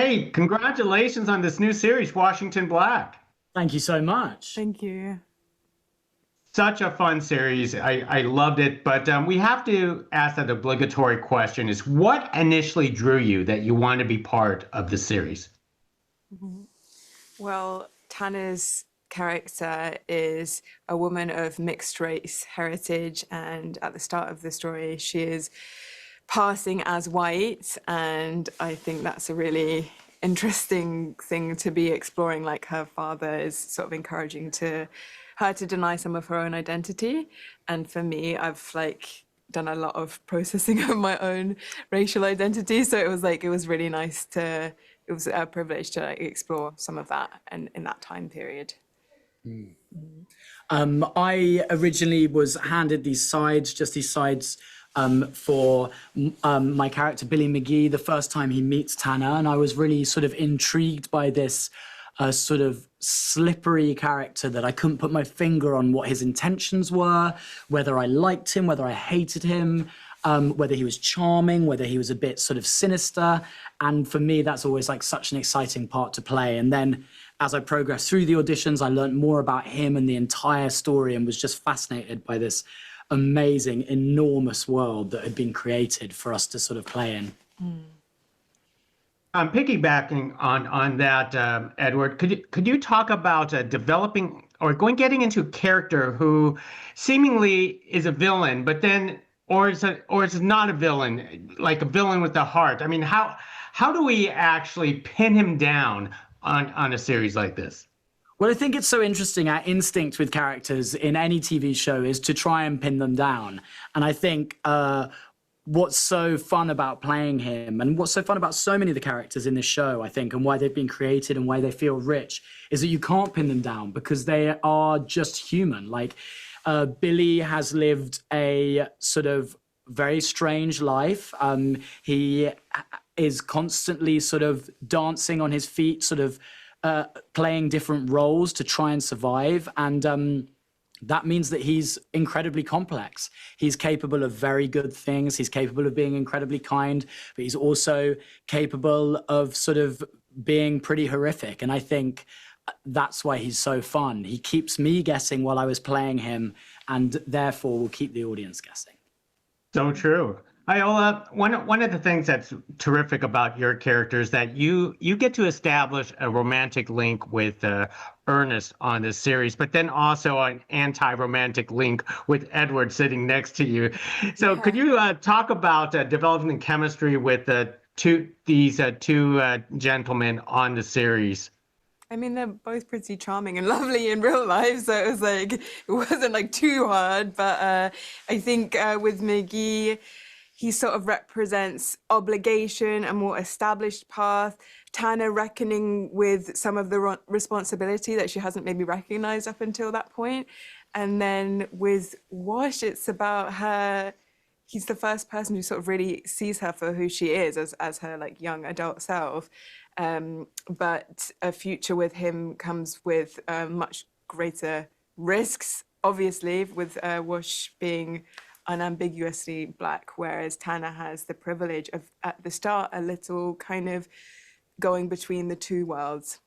Hey, congratulations on this new series, Washington Black. Thank you so much. Thank you. Such a fun series. I loved it. But we have to ask that obligatory question is what initially drew you that you want to be part of the series? Mhm. Well, Tanner's character is a woman of mixed race heritage, and at the start of the story, she is passing as white, and I think that's a really interesting thing to be exploring. Like her father is sort of encouraging her to deny some of her own identity, and for me, I've done a lot of processing of my own racial identity, so it was really nice to it was a privilege to explore some of that and in that time period. I originally was handed these sides for my character Billy McGee the first time he meets Tanner, and I was really sort of intrigued by this sort of slippery character that I couldn't put my finger on what his intentions were, whether I liked him, whether I hated him, whether he was charming, whether he was a bit sort of sinister. And for me, that's always like such an exciting part to play. And then as I progressed through the auditions, I learned more about him and the entire story and was just fascinated by this amazing, enormous world that had been created for us to sort of play in. Piggybacking on that, Edward, could you talk about developing or getting into a character who seemingly is a villain, but then or is not a villain, like a villain with a heart? I mean, how do we actually pin him down on a series like this? Well, I think it's so interesting. Our instinct with characters in any TV show is to try and pin them down. And I think what's so fun about playing him and what's so fun about so many of the characters in this show, I think, and why they've been created and why they feel rich is that you can't pin them down because they are just human. Like Billy has lived a sort of very strange life. He is constantly sort of dancing on his feet, sort of playing different roles to try and survive. And that means that he's incredibly complex. He's capable of very good things. He's capable of being incredibly kind, but he's also capable of sort of being pretty horrific. And I think that's why he's so fun. He keeps me guessing while I was playing him, and therefore will keep the audience guessing. So true. Iola, one of the things that's terrific about your character is that you get to establish a romantic link with Ernest on this series, but then also an anti-romantic link with Edward sitting next to you. So could you talk about developing the chemistry with these two gentlemen on the series? I mean, they're both pretty charming and lovely in real life, so it wasn't like too hard. But I think with McGee, he sort of represents obligation, a more established path. Tanner reckoning with some of the responsibility that she hasn't maybe recognized up until that point. And then with Wash, it's about her. He's the first person who sort of really sees her for who she is as her like young adult self. But a future with him comes with much greater risks, obviously, with Wash being unambiguously black, whereas Tanner has the privilege of, at the start, a little kind of going between the two worlds.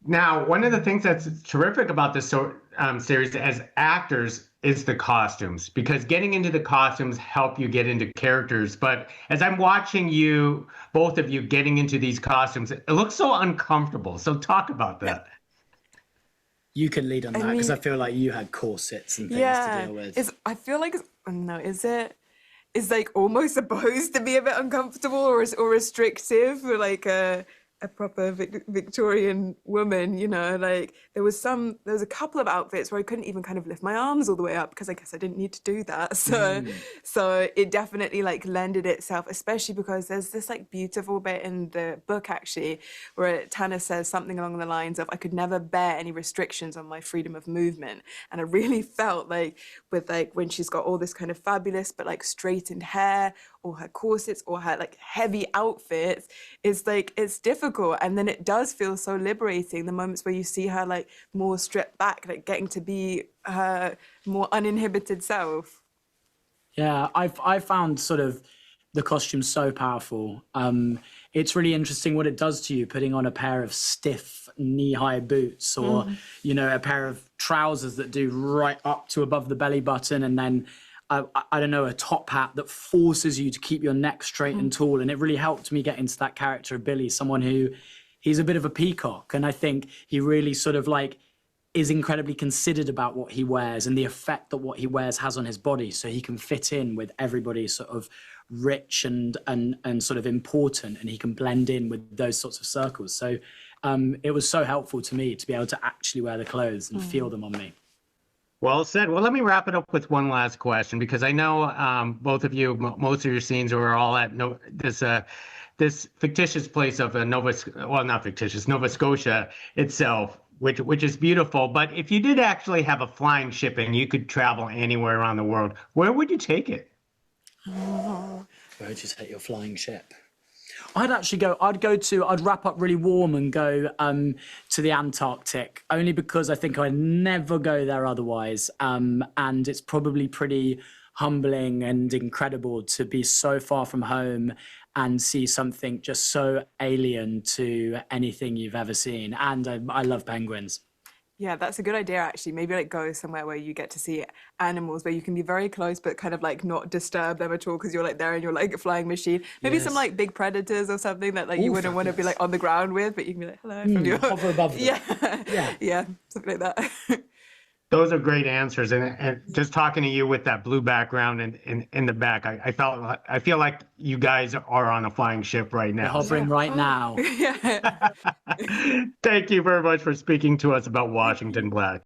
Now, one of the things that's terrific about this series as actors is the costumes, because getting into the costumes help you get into characters. But as I'm watching you, both of you getting into these costumes, it looks so uncomfortable. So talk about that. You can lead on that because I feel like you had corsets and things to deal with. I feel like no, is it? It's like almost supposed to be a bit uncomfortable or restrictive for like a proper Victorian woman, you know, like there was a couple of outfits where I couldn't even kind of lift my arms all the way up because I guess I didn't need to do that. So it definitely like lended itself, especially because there's this like beautiful bit in the book actually where Tanner says something along the lines of, I could never bear any restrictions on my freedom of movement. And I really felt like with like when she's got all this kind of fabulous but like straightened hair or her corsets or her like heavy outfits, it's like it's difficult. And then it does feel so liberating, the moments where you see her like more stripped back, like getting to be her more uninhibited self. Yeah, I found sort of the costume so powerful. it's really interesting what it does to you, putting on a pair of stiff knee-high boots, or a pair of trousers that do right up to above the belly button, and then I don't know, a top hat that forces you to keep your neck straight and tall. And it really helped me get into that character of Billy, someone who, he's a bit of a peacock, and I think he really sort of like is incredibly considered about what he wears and the effect that what he wears has on his body, so he can fit in with everybody sort of rich and sort of important, and he can blend in with those sorts of circles. So it was so helpful to me to be able to actually wear the clothes and feel them on me. Well said. Well, let me wrap it up with one last question, because I know both of you, most of your scenes were all at this fictitious place of Nova Scotia itself, which is beautiful. But if you did actually have a flying ship and you could travel anywhere around the world, where would you take it? Where would you take your flying ship? I'd wrap up really warm and go to the Antarctic, only because I think I'd never go there otherwise. And it's probably pretty humbling and incredible to be so far from home and see something just so alien to anything you've ever seen. And I love penguins. Yeah, that's a good idea, actually. Maybe like go somewhere where you get to see animals, where you can be very close, but kind of like not disturb them at all, because you're like there in your like flying machine. Maybe some like big predators or something that like you wouldn't want to be like on the ground with, but you can be like, hello from your... Hover above them. Yeah, something like that. Those are great answers, and just talking to you with that blue background in the back, I feel like you guys are on a flying ship right now. We're hovering right now. Thank you very much for speaking to us about Washington Black.